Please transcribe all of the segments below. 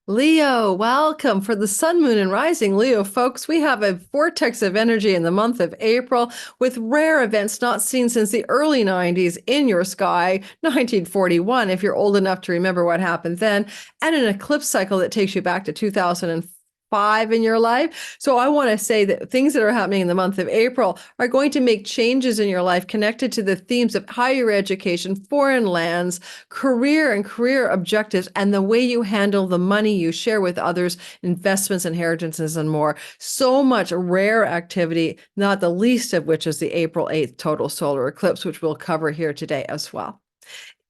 Leo, welcome for the sun, moon, and rising. Leo, folks, we have a vortex of energy in the month of April with rare events not seen since the early 90s in your sky, 1941, if you're old enough to remember what happened then, and an eclipse cycle that takes you back to 2005 in your life. So I want to say that things that are happening in the month of April are going to make changes in your life connected to the themes of higher education, foreign lands, career and career objectives, and the way you handle the money you share with others, investments, inheritances, and more. So much rare activity, not the least of which is the April 8th total solar eclipse, which we'll cover here today as well.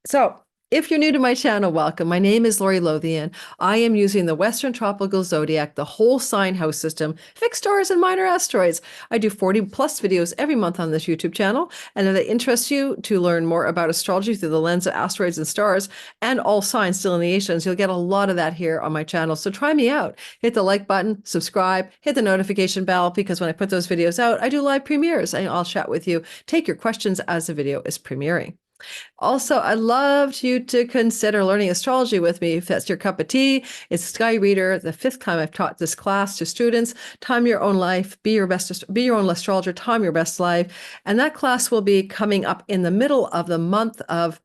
So if you're new to my channel, welcome. My name is Lori Lothian. I am using the Western Tropical Zodiac, the whole sign house system, fixed stars and minor asteroids. I do 40 plus videos every month on this YouTube channel. And if it interests you to learn more about astrology through the lens of asteroids and stars and all signs delineations, you'll get a lot of that here on my channel. So try me out. Hit the like button, subscribe, hit the notification bell, because when I put those videos out, I do live premieres and I'll chat with you, take your questions as the video is premiering. Also, I'd love you to consider learning astrology with me if that's your cup of tea. It's Sky Reader, the 5th time I've taught this class to students. Time your own life, be your own astrologer, time your best life. And that class will be coming up in the middle of the month of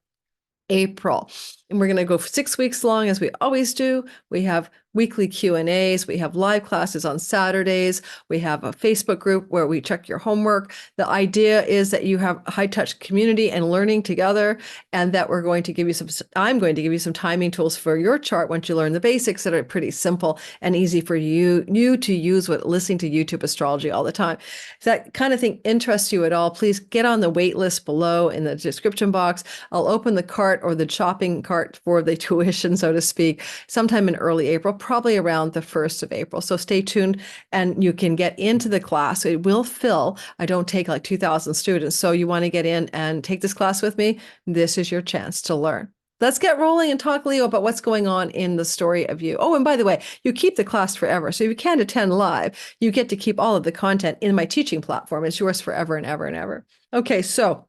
April. And we're going to go for 6 weeks long, as we always do. We have weekly Q&As. We have live classes on Saturdays. We have a Facebook group where we check your homework. The idea is that you have a high-touch community and learning together, and that we're going to give you I'm going to give you some timing tools for your chart once you learn the basics that are pretty simple and easy for you to use with listening to YouTube astrology all the time. If that kind of thing interests you at all, please get on the wait list below in the description box. I'll open the cart or the shopping cart for the tuition, so to speak, sometime in early April, probably around the 1st of April. So stay tuned and you can get into the class. It will fill. I don't take like 2,000 students. So you want to get in and take this class with me? This is your chance to learn. Let's get rolling and talk, Leo, about what's going on in the story of you. Oh, and by the way, you keep the class forever. So if you can't attend live, you get to keep all of the content in my teaching platform. It's yours forever and ever and ever. Okay, so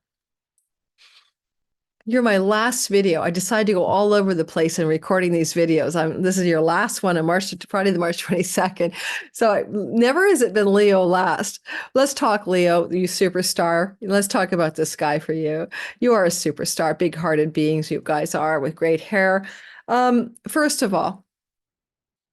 you're my last video. I decided to go all over the place in recording these videos. This is your last one on Friday, the March 22nd. So never has it been Leo last. Let's talk, Leo, you superstar. Let's talk about this guy for you. You are a superstar, big-hearted beings you guys are, with great hair. First of all,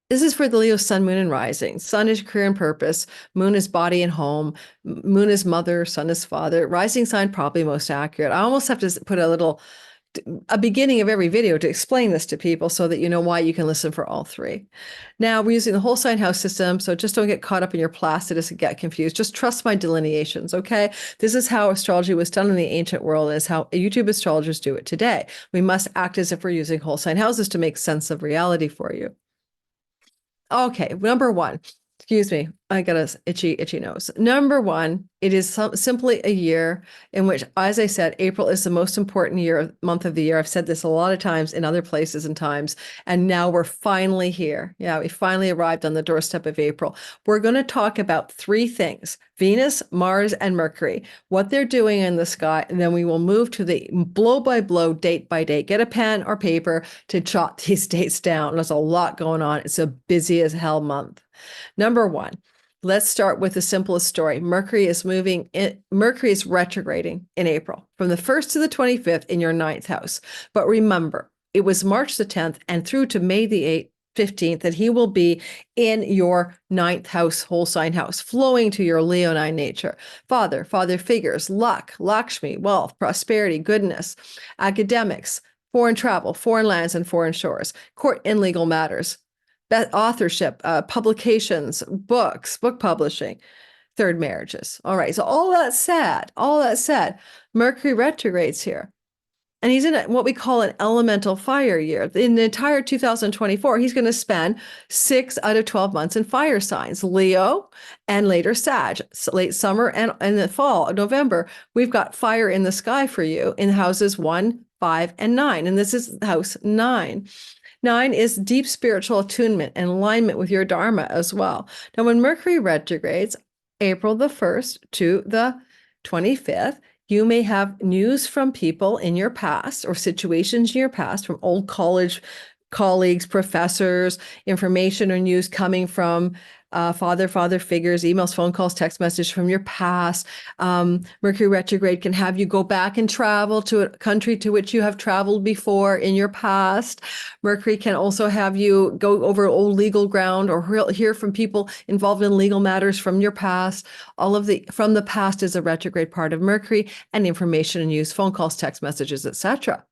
this is for the Leo sun, moon, and rising. Sun is career and purpose. Moon is body and home. Moon is mother. Sun is father. Rising sign, probably most accurate. I almost have to put a beginning of every video to explain this to people so that you know why you can listen for all three. Now, we're using the whole sign house system, so just don't get caught up in your placidus and get confused. Just trust my delineations, okay? This is how astrology was done in the ancient world, is how YouTube astrologers do it today. We must act as if we're using whole sign houses to make sense of reality for you. Okay, number one, excuse me, I got a itchy nose. Number one, it is simply a year in which, as I said, April is the most important month of the year. I've said this a lot of times in other places and times, and now we're finally here. Yeah, we finally arrived on the doorstep of April. We're going to talk about 3 things: Venus, Mars, and Mercury, what they're doing in the sky, and then we will move to the blow by blow, date by date. Get a pen or paper to jot these dates down. There's a lot going on. It's a busy as hell month. Number one, let's start with the simplest story. Mercury is retrograding in April from the 1st to the 25th in your 9th house. But remember, it was March the 10th and through to May the 15th that he will be in your 9th house, whole sign house, flowing to your Leonine nature. Father figures, luck, Lakshmi, wealth, prosperity, goodness, academics, foreign travel, foreign lands, and foreign shores, court and legal matters, that authorship, publications, books, book publishing, third marriages. All right. So all that said, Mercury retrogrades here. And he's in what we call an elemental fire year. In the entire 2024, he's going to spend 6 out of 12 months in fire signs, Leo and later Sag, late summer and the fall, November. We've got fire in the sky for you in houses 1, 5, and 9. And this is house 9. 9 is deep spiritual attunement and alignment with your Dharma as well. Now, when Mercury retrogrades, April the 1st to the 25th, you may have news from people in your past or situations in your past, from old college colleagues, professors, information or news coming from father figures, emails, phone calls, text messages from your past. Mercury retrograde can have you go back and travel to a country to which you have traveled before in your past. Mercury can also have you go over old legal ground or hear from people involved in legal matters from your past. All of the from the past is a retrograde part of Mercury, and information and news, phone calls, text messages, etc.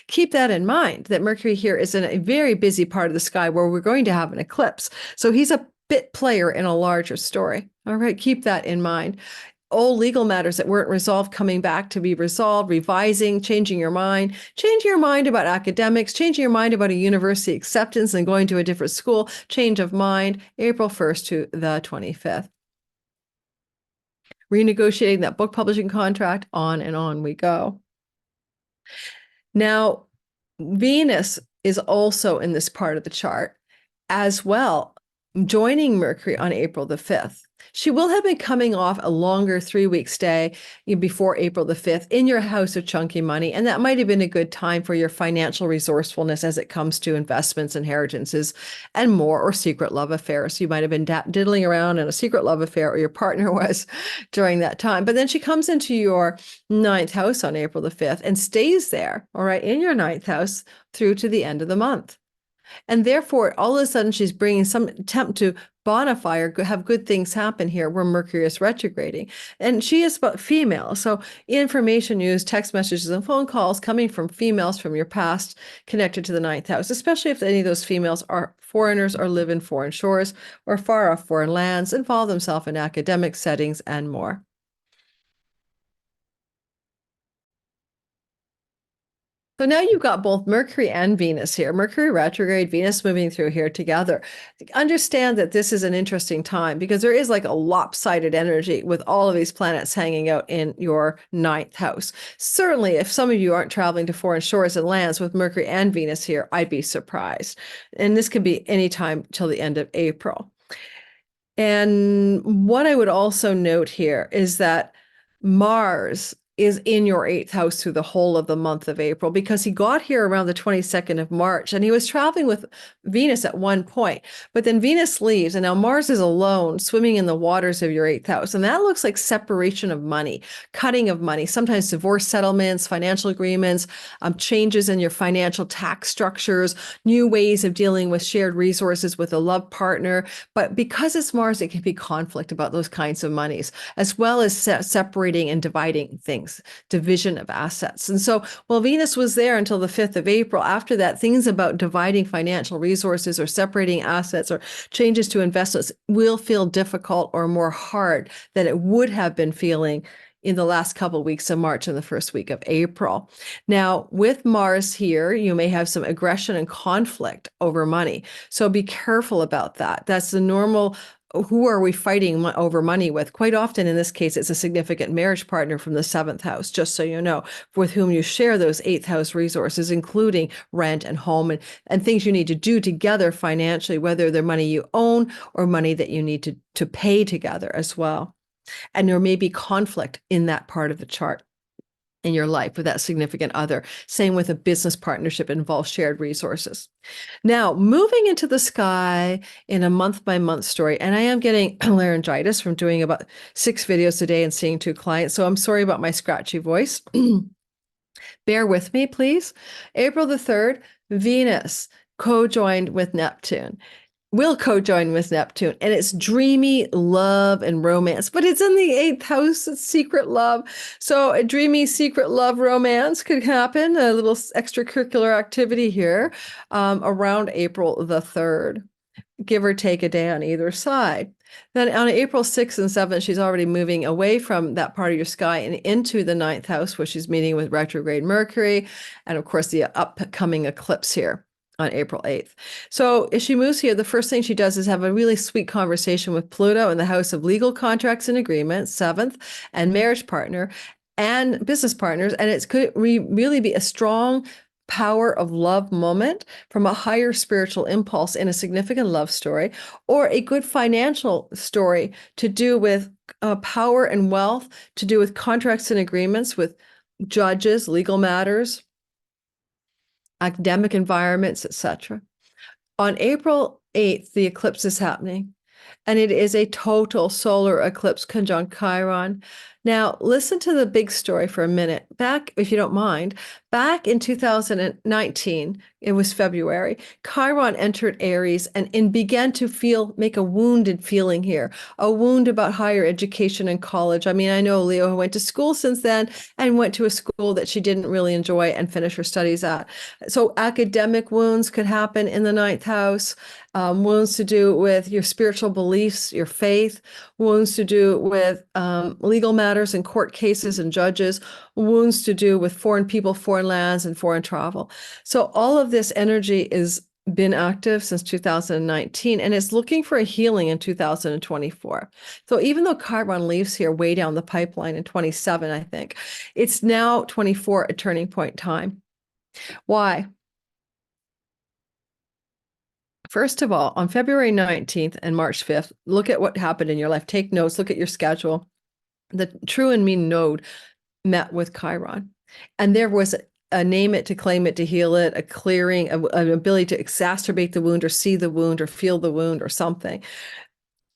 Keep that in mind, that Mercury here is in a very busy part of the sky where we're going to have an eclipse. So he's a bit player in a larger story. All right, keep that in mind. Old legal matters that weren't resolved coming back to be resolved, revising, changing your mind about academics, changing your mind about a university acceptance and going to a different school, change of mind, April 1st to the 25th. Renegotiating that book publishing contract, on and on we go. Now, Venus is also in this part of the chart as well, joining Mercury on April the 5th. She will have been coming off a longer 3-week stay before April the 5th in your house of chunky money, and that might have been a good time for your financial resourcefulness as it comes to investments, inheritances, and more, or secret love affairs. You might have been diddling around in a secret love affair, or your partner was during that time. But then she comes into your 9th house on April the 5th and stays there, all right, in your 9th house through to the end of the month. And therefore, all of a sudden, she's bringing some attempt to bonify or have good things happen here where Mercury is retrograding. And she is about female. So information, news, text messages, and phone calls coming from females from your past connected to the 9th house, especially if any of those females are foreigners or live in foreign shores or far off foreign lands, involve themselves in academic settings, and more. So now you've got both Mercury and Venus here, Mercury retrograde, Venus moving through here together. Understand that this is an interesting time because there is like a lopsided energy with all of these planets hanging out in your 9th house. Certainly, if some of you aren't traveling to foreign shores and lands with Mercury and Venus here, I'd be surprised. And this could be any time till the end of April. And what I would also note here is that Mars is in your 8th house through the whole of the month of April, because he got here around the 22nd of March and he was traveling with Venus at one point, but then Venus leaves and now Mars is alone swimming in the waters of your 8th house. And that looks like separation of money, cutting of money, sometimes divorce settlements, financial agreements, changes in your financial tax structures, new ways of dealing with shared resources with a love partner. But because it's Mars, it can be conflict about those kinds of monies, as well as separating and dividing things. Division of assets. And so while Venus was there until the 5th of April, after that, things about dividing financial resources or separating assets or changes to investments will feel difficult or more hard than it would have been feeling in the last couple of weeks of March and the first week of April. Now, with Mars here, you may have some aggression and conflict over money. So be careful about that. That's the normal. Who are we fighting over money with? Quite often, in this case, it's a significant marriage partner from the 7th house, just so you know, with whom you share those 8th house resources, including rent and home and things you need to do together financially, whether they're money you own or money that you need to pay together as well. And there may be conflict in that part of the chart in your life with that significant other. Same with a business partnership involves shared resources. Now, moving into the sky in a month-by-month story, and I am getting laryngitis from doing about 6 videos a day and seeing 2 clients, so I'm sorry about my scratchy voice. Bear with me, please. April the 3rd, Venus co-joined with Neptune. Will co-join with Neptune, and it's dreamy love and romance, but it's in the 8th house, it's secret love. So a dreamy secret love romance could happen, a little extracurricular activity here around April the 3rd, give or take a day on either side. Then on April 6th and 7th, she's already moving away from that part of your sky and into the 9th house, where she's meeting with retrograde Mercury, and of course the upcoming eclipse here on April 8th. So if she moves here, the first thing she does is have a really sweet conversation with Pluto in the house of legal contracts and agreements, 7th, and marriage partner and business partners. And it could really be a strong power of love moment from a higher spiritual impulse in a significant love story, or a good financial story to do with power and wealth, to do with contracts and agreements with judges, legal matters, academic environments, etc. On April 8th, the eclipse is happening, and it is a total solar eclipse conjunct Chiron. Now, listen to the big story for a minute. Back, if you don't mind, back in 2019, it was February, Chiron entered Aries and began to make a wounded feeling here, a wound about higher education and college. I mean, I know Leo went to school since then and went to a school that she didn't really enjoy and finish her studies at. So academic wounds could happen in the ninth house, wounds to do with your spiritual beliefs, your faith, wounds to do with legal matters and court cases and judges, wounds to do with foreign people, foreign lands, and foreign travel. So all of this energy has been active since 2019, and it's looking for a healing in 2024. So even though Chiron leaves here way down the pipeline in 27, I think, it's now 24, a turning point time. Why? First of all, on February 19th and March 5th, look at what happened in your life. Take notes, look at your schedule. The true and mean node met with Chiron, and there was a name it, to claim it, to heal it, a clearing, an ability to exacerbate the wound or see the wound or feel the wound or something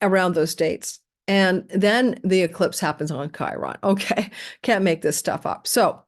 around those dates. And then the eclipse happens on Chiron. Okay, can't make this stuff up. So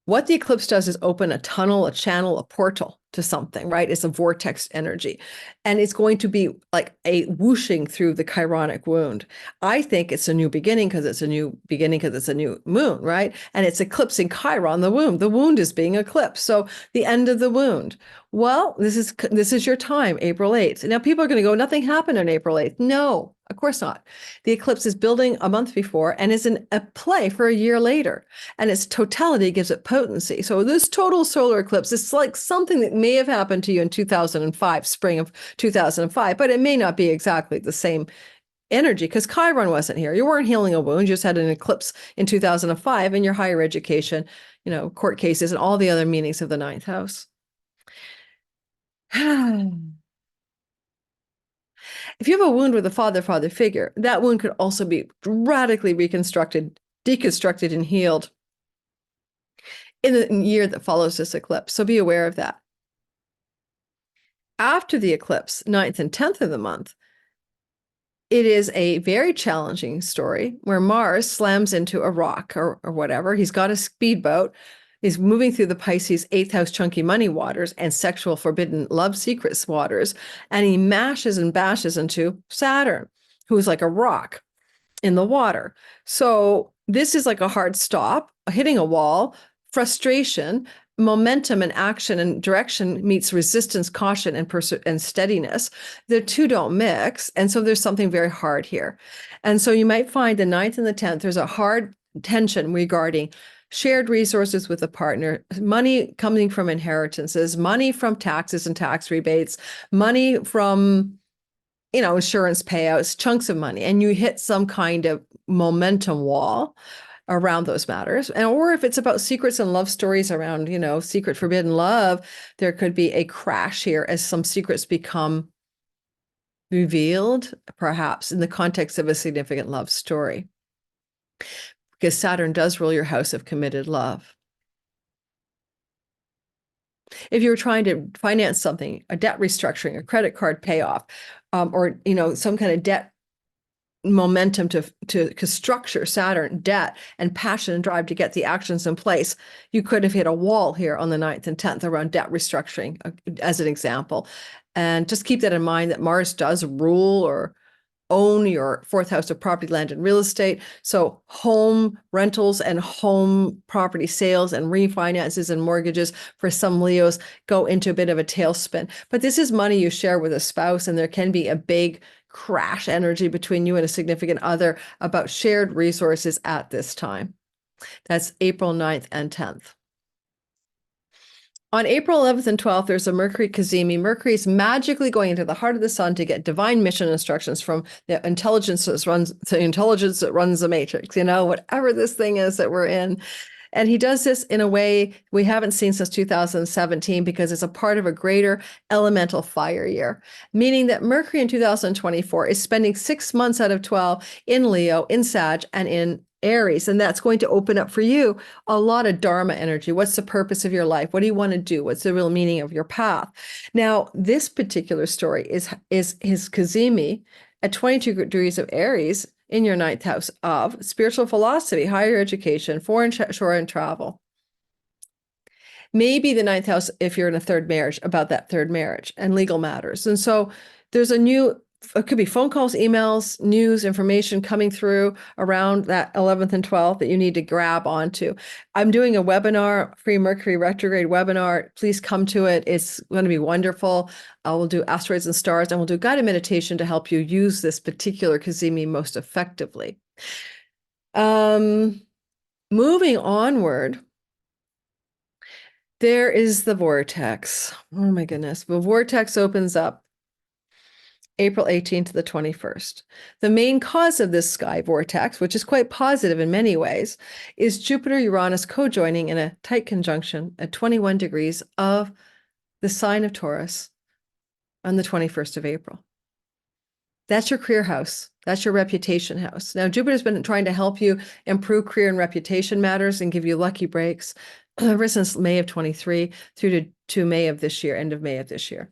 what the eclipse does is open a tunnel, a channel, a portal to something, right? It's a vortex energy. And it's going to be like a whooshing through the chironic wound. I think it's a new beginning because it's a new beginning because it's a new moon, right? And it's eclipsing Chiron, the wound. The wound is being eclipsed. So the end of the wound. Well, this is your time, April 8th. Now people are going to go, nothing happened on April 8th. No, of course not. The eclipse is building a month before and is in a play for a year later. And its totality gives it potency. So this total solar eclipse is like something that may have happened to you in 2005, spring of 2005, but it may not be exactly the same energy because Chiron wasn't here. You weren't healing a wound. You just had an eclipse in 2005 in your higher education, court cases and all the other meanings of the ninth house. If you have a wound with a father figure, that wound could also be radically reconstructed, deconstructed, and healed in the year that follows this eclipse. So be aware of that. After the eclipse, 9th and 10th of the month, it is a very challenging story where Mars slams into a rock or whatever. He's got a speedboat. He's moving through the Pisces 8th house chunky money waters and sexual forbidden love secrets waters. And he mashes and bashes into Saturn, who is like a rock in the water. So this is like a hard stop, hitting a wall, frustration, momentum and action and direction meets resistance, caution, and steadiness. The two don't mix. And so there's something very hard here. And so you might find the 9th and the 10th, there's a hard tension regarding shared resources with a partner, money coming from inheritances, money from taxes and tax rebates, money from, insurance payouts, chunks of money, and you hit some kind of momentum wall around those matters. Or if it's about secrets and love stories around, secret forbidden love, there could be a crash here as some secrets become revealed, perhaps in the context of a significant love story. Because Saturn does rule your house of committed love. If you're trying to finance something, a debt restructuring, a credit card payoff, or some kind of debt momentum to structure Saturn, debt, and passion and drive to get the actions in place, you could have hit a wall here on the 9th and 10th around debt restructuring, as an example. And just keep that in mind that Mars does rule or own your 4th house of property, land, and real estate. So home rentals and home property sales and refinances and mortgages for some Leos go into a bit of a tailspin. But this is money you share with a spouse, and there can be a big crash energy between you and a significant other about shared resources at this time. That's April 9th and 10th. On April 11th and 12th, there's a Mercury cazimi. Mercury is magically going into the heart of the sun to get divine mission instructions from the intelligence that runs the matrix, whatever this thing is that we're in. And he does this in a way we haven't seen since 2017 because it's a part of a greater elemental fire year, meaning that Mercury in 2024 is spending 6 months out of 12 in Leo, in Sag, and in Aries, and that's going to open up for you a lot of Dharma energy. What's the purpose of your life? What do you want to do? What's the real meaning of your path? Now, this particular story is his cazimi at 22 degrees of Aries in your ninth house of spiritual philosophy, higher education, foreign shore and travel. Maybe the ninth house, if you're in a third marriage, about that third marriage and legal matters. And so there's it could be phone calls, emails, news, information coming through around that 11th and 12th that you need to grab onto. I'm doing a webinar, free Mercury retrograde webinar. Please come to it. It's going to be wonderful. I will do asteroids and stars, and we'll do guided meditation to help you use this particular cazimi most effectively. Moving onward, there is the vortex. Oh my goodness. The vortex opens up April 18th to the 21st. The main cause of this sky vortex, which is quite positive in many ways, is Jupiter-Uranus co-joining in a tight conjunction at 21 degrees of the sign of Taurus on the 21st of April. That's your career house. That's your reputation house. Now, Jupiter's been trying to help you improve career and reputation matters and give you lucky breaks ever since May of 23 through to May of this year, end of May of this year.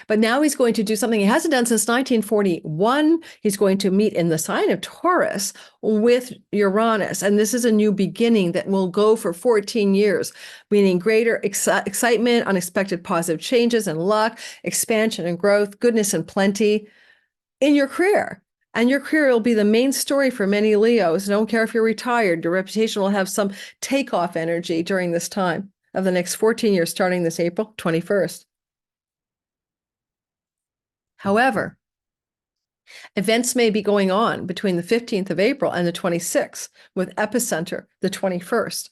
But now he's going to do something he hasn't done since 1941. He's going to meet in the sign of Taurus with Uranus. And this is a new beginning that will go for 14 years, meaning greater excitement, unexpected positive changes and luck, expansion and growth, goodness and plenty in your career. And your career will be the main story for many Leos. Don't care if you're retired, your reputation will have some takeoff energy during this time of the next 14 years, starting this April 21st. However, events may be going on between the 15th of April and the 26th, with epicenter the 21st,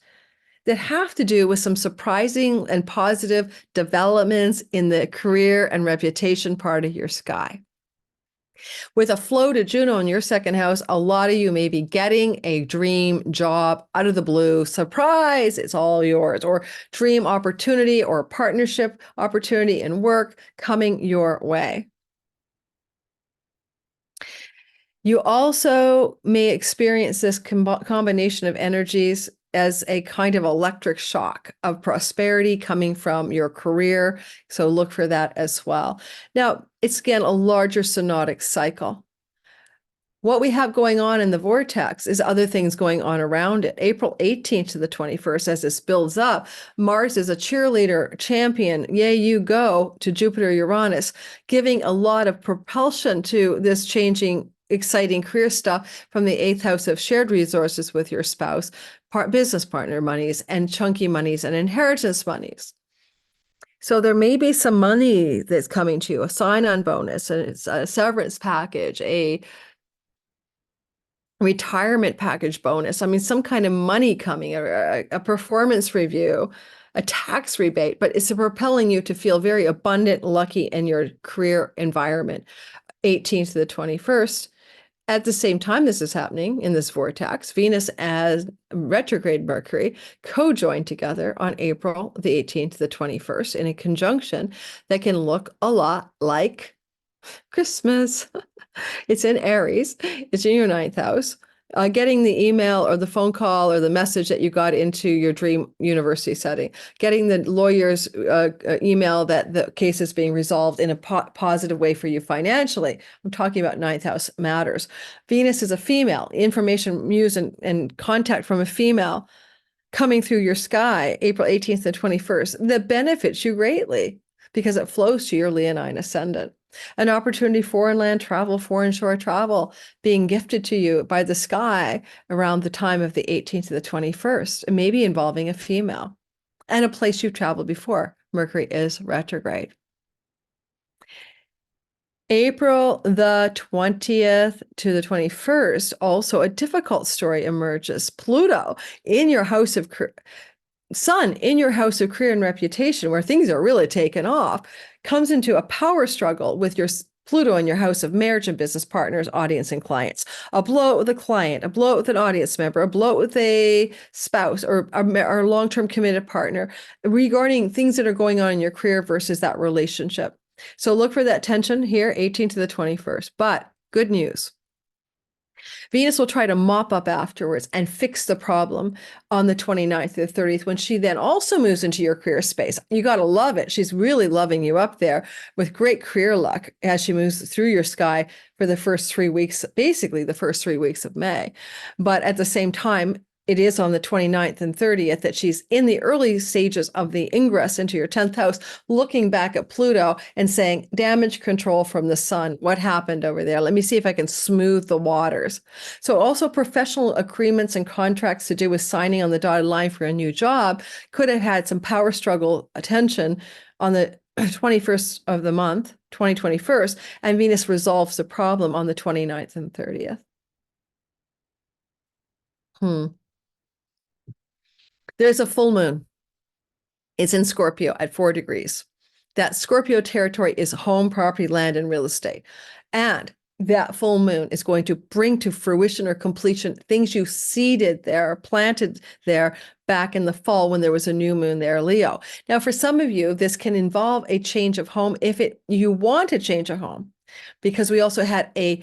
that have to do with some surprising and positive developments in the career and reputation part of your sky. With a flow to Juno in your second house, a lot of you may be getting a dream job out of the blue. Surprise, it's all yours. Or dream opportunity or partnership opportunity in work coming your way. You also may experience this combination of energies as a kind of electric shock of prosperity coming from your career. So look for that as well. Now, it's again a larger synodic cycle. What we have going on in the vortex is other things going on around it. April 18th to the 21st, as this builds up, Mars is a cheerleader, champion, yay, you go, to Jupiter-Uranus, giving a lot of propulsion to this changing, exciting career stuff from the 8th house of shared resources with your spouse, business partner monies, and chunky monies and inheritance monies. So there may be some money that's coming to you, a sign-on bonus, a severance package, a retirement package bonus. I mean, some kind of money coming, a performance review, a tax rebate, but it's propelling you to feel very abundant, lucky in your career environment. 18th to the 21st. At the same time this is happening in this vortex, Venus and retrograde Mercury co-join together on April the 18th to the 21st in a conjunction that can look a lot like Christmas. It's in Aries. It's in your ninth house. Getting the email or the phone call or the message that you got into your dream university setting, getting the lawyer's email that the case is being resolved in a positive way for you financially. I'm talking about ninth house matters. Venus is a female, information, muse, and contact from a female coming through your sky, April 18th to 21st, that benefits you greatly because it flows to your Leonine ascendant. An opportunity, foreign land travel, foreign shore travel being gifted to you by the sky around the time of the 18th to the 21st, maybe involving a female and a place you've traveled before. Mercury is retrograde. April the 20th to the 21st, also a difficult story emerges. Pluto in your house of Sun in your house of career and reputation, where things are really taken off, comes into a power struggle with your Pluto in your house of marriage and business partners, audience, and clients. A blowout with a client, a blowout with an audience member, a blowout with a spouse or a long-term committed partner regarding things that are going on in your career versus that relationship. So look for that tension here, 18th to the 21st. But good news. Venus will try to mop up afterwards and fix the problem on the 29th to the 30th, when she then also moves into your career space. You got to love it. She's really loving you up there with great career luck as she moves through your sky for the first 3 weeks, basically the first 3 weeks of May. But at the same time, it is on the 29th and 30th that she's in the early stages of the ingress into your 10th house, looking back at Pluto and saying, damage control from the sun. What happened over there? Let me see if I can smooth the waters. So also professional agreements and contracts to do with signing on the dotted line for a new job could have had some power struggle attention on the 21st of the month, 2021, and Venus resolves the problem on the 29th and 30th. There's a full moon. It's in Scorpio at 4 degrees. That Scorpio territory is home, property, land, and real estate. And that full moon is going to bring to fruition or completion things you seeded there, planted there back in the fall when there was a new moon there, Leo. Now, for some of you, this can involve a change of home if you want to change a home, because we also had a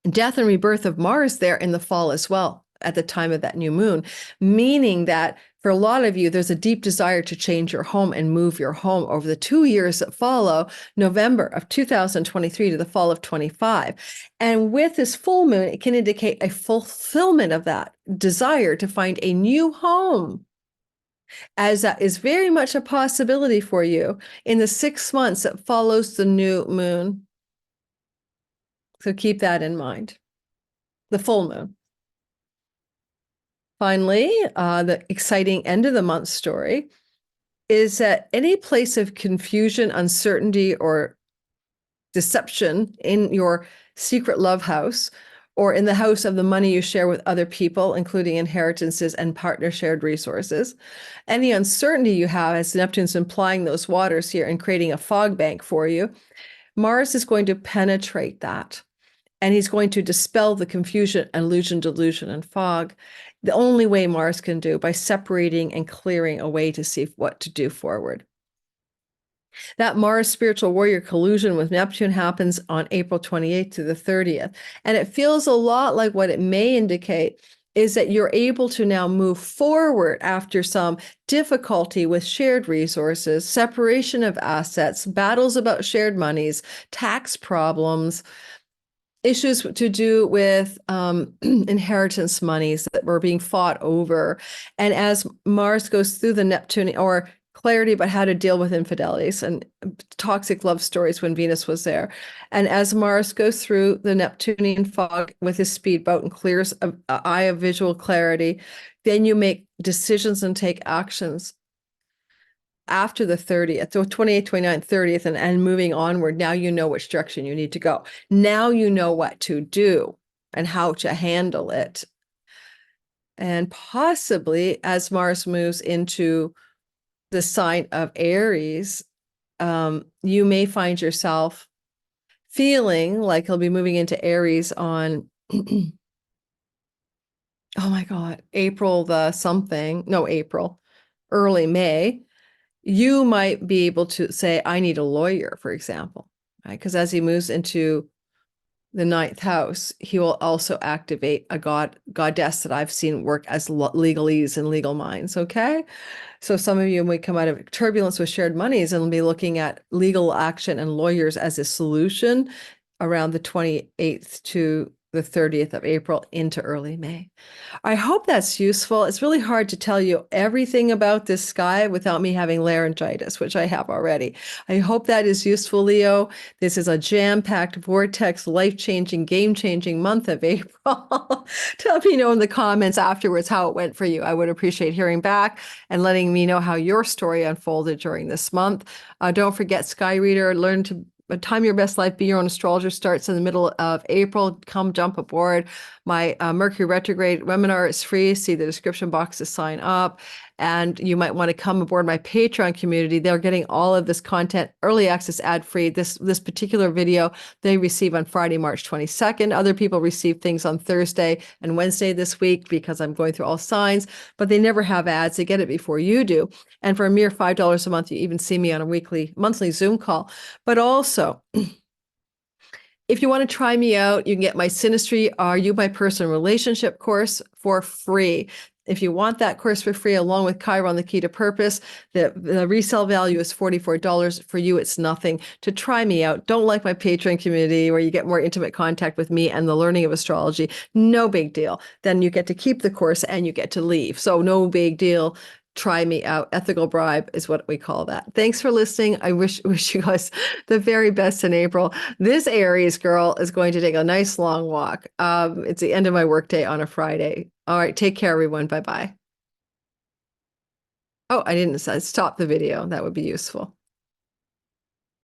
death and rebirth of Mars there in the fall as well at the time of that new moon, meaning that for a lot of you, there's a deep desire to change your home and move your home over the 2 years that follow November of 2023 to the fall of 25. And with this full moon, it can indicate a fulfillment of that desire to find a new home, as that is very much a possibility for you in the 6 months that follows the new moon. So keep that in mind. The full moon. Finally, the exciting end of the month story is that any place of confusion, uncertainty, or deception in your secret love house, or in the house of the money you share with other people, including inheritances and partner shared resources, any uncertainty you have, as Neptune's implying those waters here and creating a fog bank for you, Mars is going to penetrate that. And he's going to dispel the confusion, illusion, delusion, and fog. The only way Mars can do, by separating and clearing a way to see what to do forward. That Mars spiritual warrior collusion with Neptune happens on April 28th to the 30th. And it feels a lot like what it may indicate is that you're able to now move forward after some difficulty with shared resources, separation of assets, battles about shared monies, tax problems, issues to do with inheritance monies that were being fought over. And as Mars goes through the Neptune, or clarity about how to deal with infidelities and toxic love stories when Venus was there. And as Mars goes through the Neptunian fog with his speedboat and clears an eye of visual clarity, then you make decisions and take actions after the 30th, so 28th, 29th, 30th, and moving onward. Now you know which direction you need to go. Now you know what to do and how to handle it. And possibly as Mars moves into the sign of Aries, you may find yourself feeling like he'll be moving into Aries on, oh my God, early May. You might be able to say, I need a lawyer, for example, right? Because as he moves into the 9th house, he will also activate a goddess that I've seen work as legalese and legal minds, okay? So some of you may come out of turbulence with shared monies and be looking at legal action and lawyers as a solution around the 28th to the 30th of April into early May. I hope that's useful. It's really hard to tell you everything about this sky without me having laryngitis, which I have already. I hope that is useful, Leo. This is a jam-packed, vortex, life-changing, game-changing month of April. Tell me know in the comments afterwards how it went for you. I would appreciate hearing back and letting me know how your story unfolded during this month. Don't forget Sky Reader. Learn to Time Your Best Life, Be Your Own Astrologer starts in the middle of April. Come jump aboard. My Mercury retrograde webinar is free. See the description box to sign up. And you might want to come aboard my Patreon community. They're getting all of this content, early access, ad-free. This particular video they receive on Friday, March 22nd. Other people receive things on Thursday and Wednesday this week because I'm going through all signs, but they never have ads. They get it before you do. And for a mere $5 a month, you even see me on a monthly Zoom call. But also, If you want to try me out, you can get my Synastry Are You My Person Relationship course for free. If you want that course for free, along with Chiron, the Key to Purpose, the resale value is $44. For you, it's nothing. To try me out, don't like my Patreon community where you get more intimate contact with me and the learning of astrology. No big deal. Then you get to keep the course and you get to leave. So no big deal. Try me out. Ethical bribe is what we call that. Thanks for listening. I wish you guys the very best in April. This Aries girl is going to take a nice long walk. It's the end of my workday on a Friday. All right, take care, everyone. Bye-bye. Oh, I didn't stop the video. That would be useful.